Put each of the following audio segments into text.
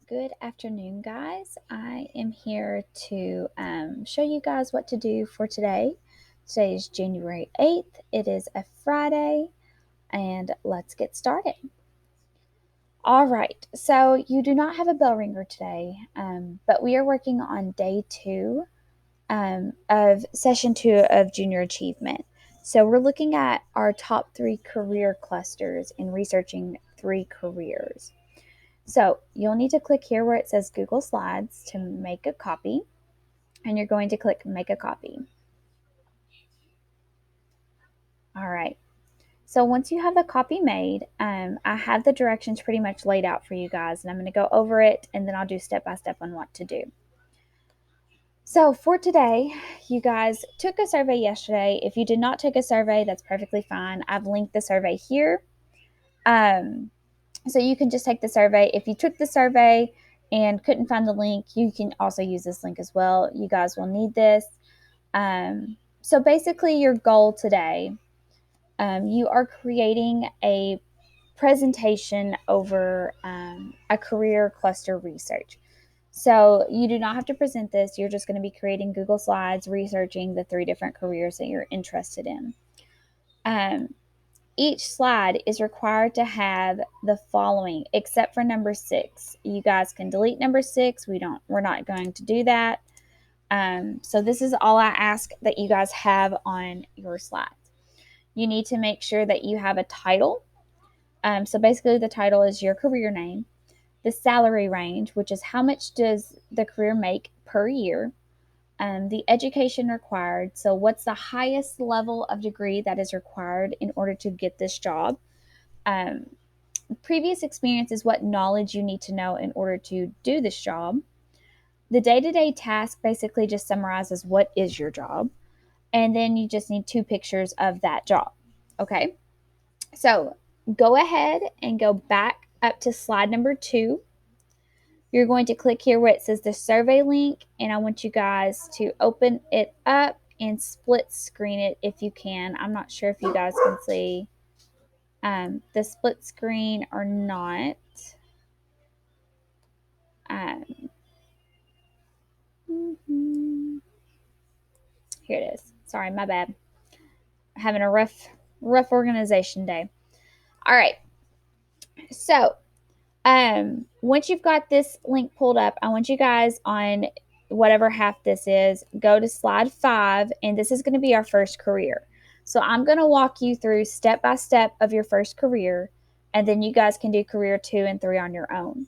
Good afternoon, guys. I am here to show you guys what to do for today. Today is January 8th. It is a Friday, and let's get started. All right, so you do not have a bell ringer today, but we are working on day two of session two of Junior Achievement. So we're looking at our top three career clusters and researching three careers. So you'll need to click here where it says Google Slides to make a copy, and you're going to click Make a Copy. All right. So once you have the copy made, I have the directions pretty much laid out for you guys, and I'm going to go over it, and then I'll do step by step on what to do. So for today, you guys took a survey yesterday. If you did not take a survey, that's perfectly fine. I've linked the survey here. So you can just take the survey. If you took the survey and couldn't find the link, you can also use this link as well. You guys will need this. So basically, your goal today, you are creating a presentation over a career cluster research. So you do not have to present this. You're just going to be creating Google Slides, researching the three different careers that you're interested in. Each slide is required to have the following, except for number 6. You guys can delete number 6. We're not going to do that. So this is all I ask that you guys have on your slides. You need to make sure that you have a title. So basically the title is your career name, the salary range, which is how much does the career make per year, the education required. So what's the highest level of degree that is required in order to get this job? Previous experience is what knowledge you need to know in order to do this job. The day-to-day task basically just summarizes what is your job. And then you just need 2 pictures of that job. Okay? So go ahead and go back up to slide number 2. You're going to click here where it says the survey link, and I want you guys to open it up and split screen it if you can. I'm not sure if you guys can see the split screen or not. Here it is. Sorry, my bad. Having a rough organization day. All right. So, once you've got this link pulled up, I want you guys on whatever half this is, go to slide 5, and this is going to be our first career. So I'm going to walk you through step by step of your first career, and then you guys can do career 2 and 3 on your own.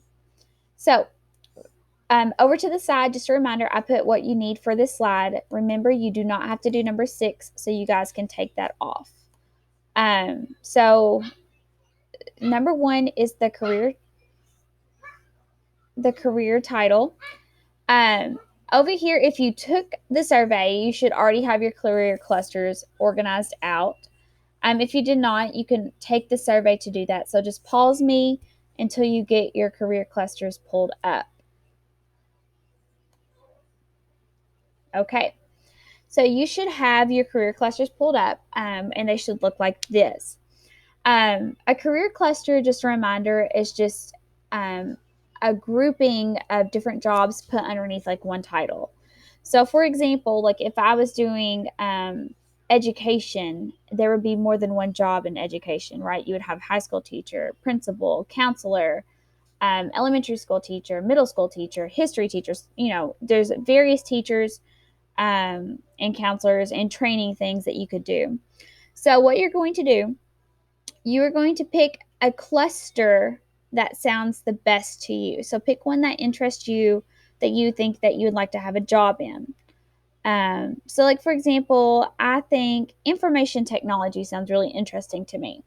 So over to the side, just a reminder, I put what you need for this slide. Remember, you do not have to do number 6, so you guys can take that off. So number 1 is the career title. Over here, if you took the survey, you should already have your career clusters organized out. If you did not, you can take the survey to do that. So just pause me until you get your career clusters pulled up. Okay. So you should have your career clusters pulled up, and they should look like this. A career cluster, just a reminder, is just a grouping of different jobs put underneath like one title. So, for example, like if I was doing education, there would be more than one job in education, right? You would have high school teacher, principal, counselor, elementary school teacher, middle school teacher, history teachers. There's various teachers and counselors and training things that you could do. So, what you're going to do, you are going to pick a cluster that sounds the best to you. So pick one that interests you, that you think that you would like to have a job in. So like, for example, I think information technology sounds really interesting to me.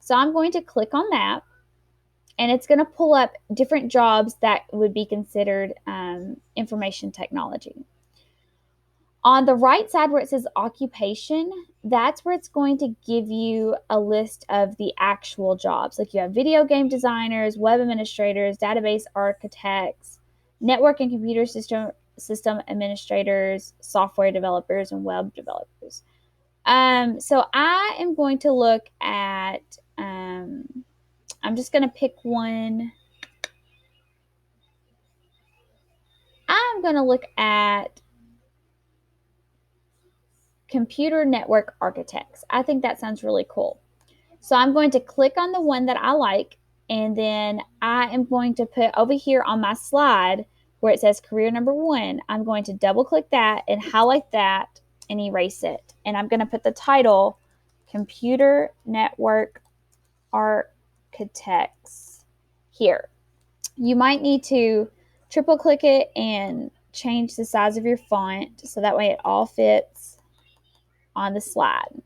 So I'm going to click on that, and it's going to pull up different jobs that would be considered information technology. On the right side where it says occupation, that's where it's going to give you a list of the actual jobs. Like you have video game designers, web administrators, database architects, network and computer system administrators, software developers, and web developers. So I am going to look at, I'm just going to pick one. going to look at computer network architects. I think that sounds really cool. So I'm going to click on the one that I like, and then I am going to put over here on my slide where it says career number 1, I'm going to double click that and highlight that and erase it. And I'm going to put the title Computer Network Architects here. You might need to triple click it and change the size of your font so that way it all fits on the slide.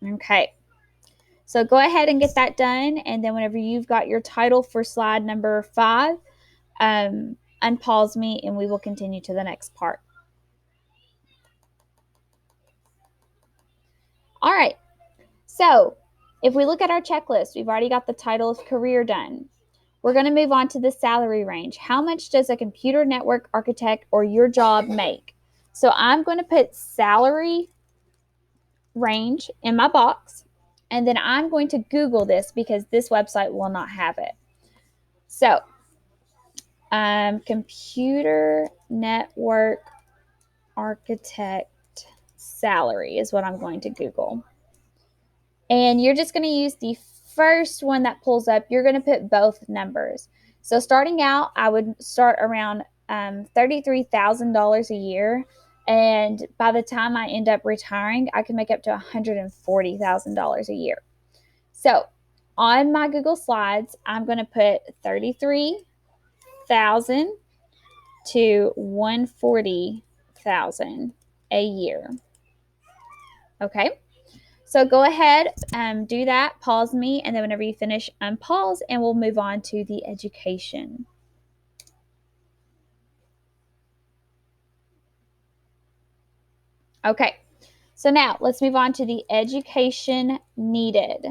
Okay. So go ahead and get that done, and then whenever you've got your title for slide number 5, unpause me and we will continue to the next part. All right, so if we look at our checklist, we've already got the title of career done. We're going to move on to the salary range. How much does a computer network architect or your job make? So I'm going to put salary range in my box, and then I'm going to Google this because this website will not have it. So computer network architect salary is what I'm going to Google. And you're just going to use the first one that pulls up. You're going to put both numbers. So starting out, I would start around $33,000 a year. And by the time I end up retiring, I can make up to $140,000 a year. So on my Google Slides, I'm going to put 33,000 to 140,000 a year. Okay, so go ahead and do that. Pause me, and then whenever you finish, unpause, and we'll move on to the education. Okay, so now let's move on to the education needed.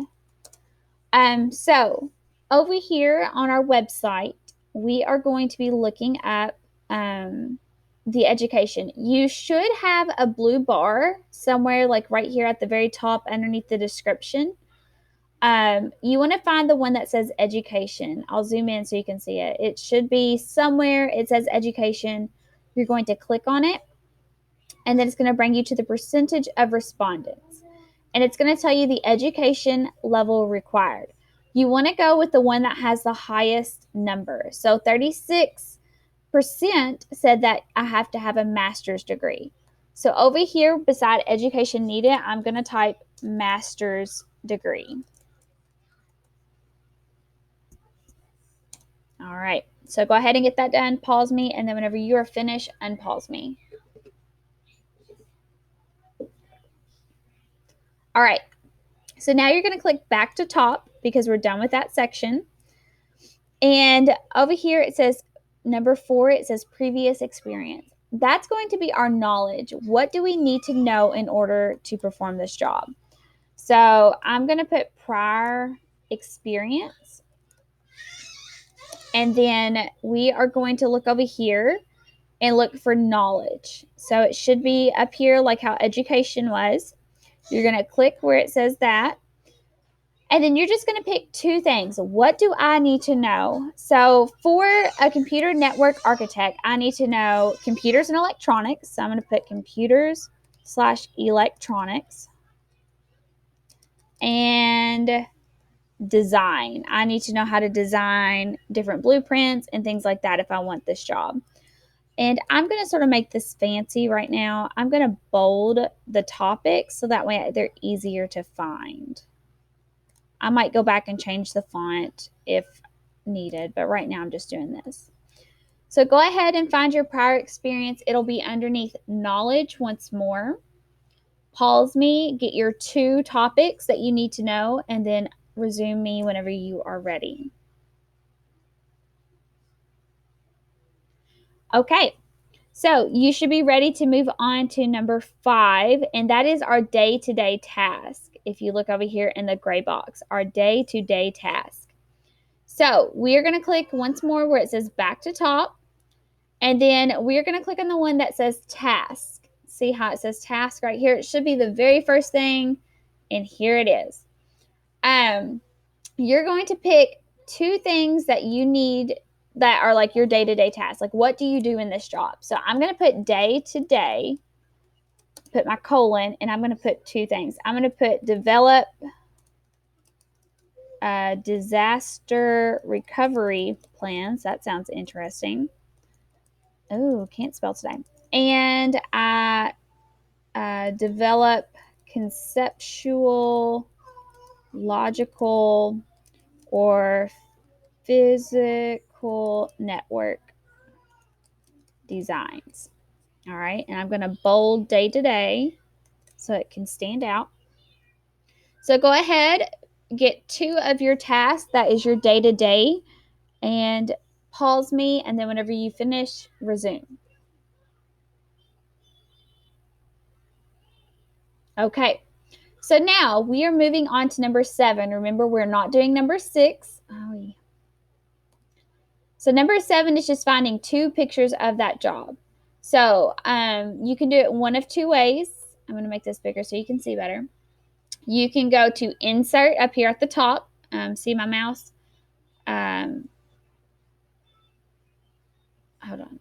So over here on our website, we are going to be looking at the education. You should have a blue bar somewhere, like right here at the very top underneath the description. You want to find the one that says education. I'll zoom in so you can see it. It should be somewhere. It says education. You're going to click on it, and then it's going to bring you to the percentage of respondents. And it's going to tell you the education level required. You want to go with the one that has the highest number. So 36% said that I have to have a master's degree. So over here beside education needed, I'm going to type master's degree. All right, so go ahead and get that done. Pause me, and then whenever you are finished, unpause me. All right, so now you're going to click back to top because we're done with that section. And over here it says number 4, it says previous experience. That's going to be our knowledge. What do we need to know in order to perform this job? So I'm going to put prior experience. And then we are going to look over here and look for knowledge. So it should be up here like how education was. You're going to click where it says that. And then you're just going to pick 2 things. What do I need to know? So for a computer network architect, I need to know computers and electronics. So I'm going to put computers/electronics. And design. I need to know how to design different blueprints and things like that if I want this job. And I'm going to sort of make this fancy right now. I'm going to bold the topics so that way they're easier to find. I might go back and change the font if needed, but right now I'm just doing this. So go ahead and find your prior experience. It'll be underneath knowledge once more. Pause me, get your 2 topics that you need to know, and then resume me whenever you are ready. Okay, so you should be ready to move on to number 5, and that is our day-to-day task. If you look over here in the gray box, our day-to-day task. So we're going to click once more where it says back to top, and then we're going to click on the one that says task. See how it says task right here? It should be the very first thing, and here it is. You're going to pick 2 things that you need that are like your day-to-day tasks. Like, what do you do in this job? So I'm going to put day to day, put my colon, and I'm going to put two things. I'm going to put develop disaster recovery plans. That sounds interesting. Oh, can't spell today. And I develop conceptual, logical, or physical network designs. All right, and I'm going to bold day to day so it can stand out. So go ahead, get two of your tasks, that is your day to day, and pause me, and then whenever you finish, resume. Okay, so now we are moving on to number 7. Remember, we're not doing number 6. Oh, yeah. So number 7 is just finding 2 pictures of that job. So you can do it one of 2 ways. I'm going to make this bigger so you can see better. You can go to insert up here at the top. See my mouse? Hold on.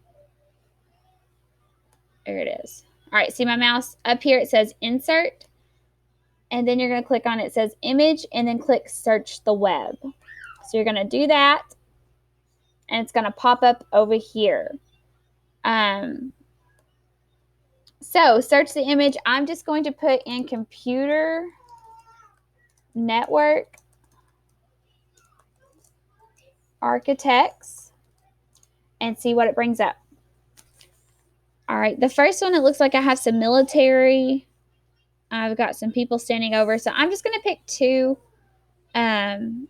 There it is. All right, see my mouse? Up here it says insert. And then you're going to click on it. It says image, and then click search the web. So you're going to do that, and it's going to pop up over here. So search the image. I'm just going to put in computer network architects and see what it brings up. All right, the first one, it looks like I have some military. I've got some people standing over. So I'm just going to pick 2 and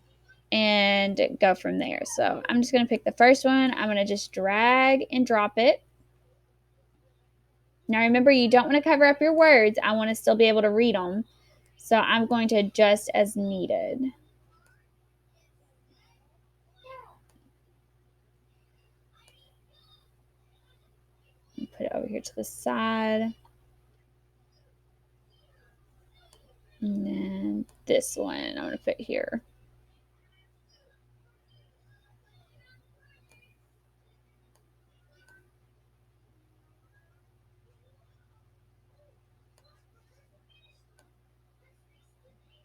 go from there. So I'm just going to pick the first one. I'm going to just drag and drop it. Now remember, you don't want to cover up your words. I want to still be able to read them. So I'm going to adjust as needed. Put it over here to the side. And then this one I'm going to put here.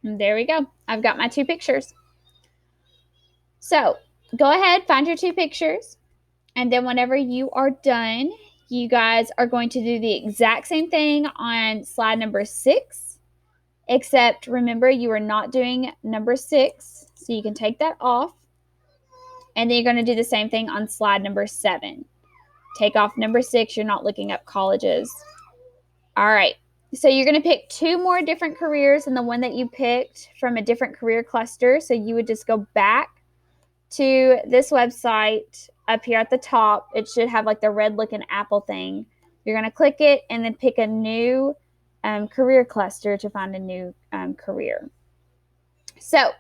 And there we go. I've got my 2 pictures. So go ahead, find your 2 pictures. And then whenever you are done, you guys are going to do the exact same thing on slide number 6. Except remember, you are not doing number 6. So you can take that off. And then you're going to do the same thing on slide number 7. Take off number 6. You're not looking up colleges. All right. So you're going to pick 2 more different careers than the one that you picked from a different career cluster. So you would just go back to this website up here at the top. It should have like the red looking apple thing. You're going to click it and then pick a new career cluster to find a new career. So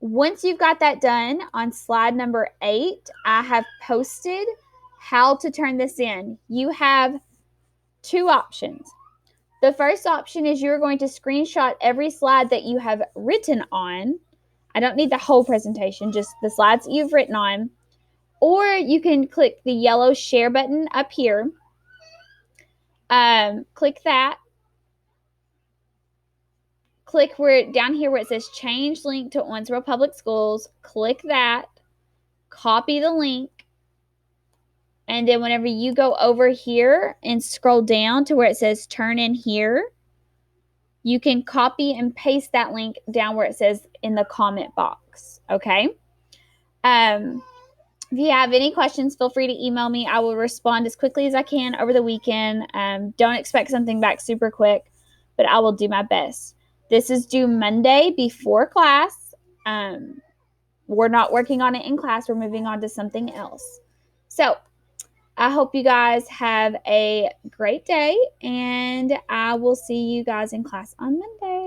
once you've got that done, on slide number 8, I have posted how to turn this in. You have 2 options. The first option is you're going to screenshot every slide that you have written on. I don't need the whole presentation, just the slides that you've written on. Or you can click the yellow share button up here. Click that. Click down here where it says change link to Owensboro Public Schools. Click that. Copy the link. And then whenever you go over here and scroll down to where it says turn in here, you can copy and paste that link down where it says in the comment box. Okay. If you have any questions, feel free to email me. I will respond as quickly as I can over the weekend. Don't expect something back super quick, but I will do my best. This is due Monday before class. We're not working on it in class. We're moving on to something else. So I hope you guys have a great day, and I will see you guys in class on Monday.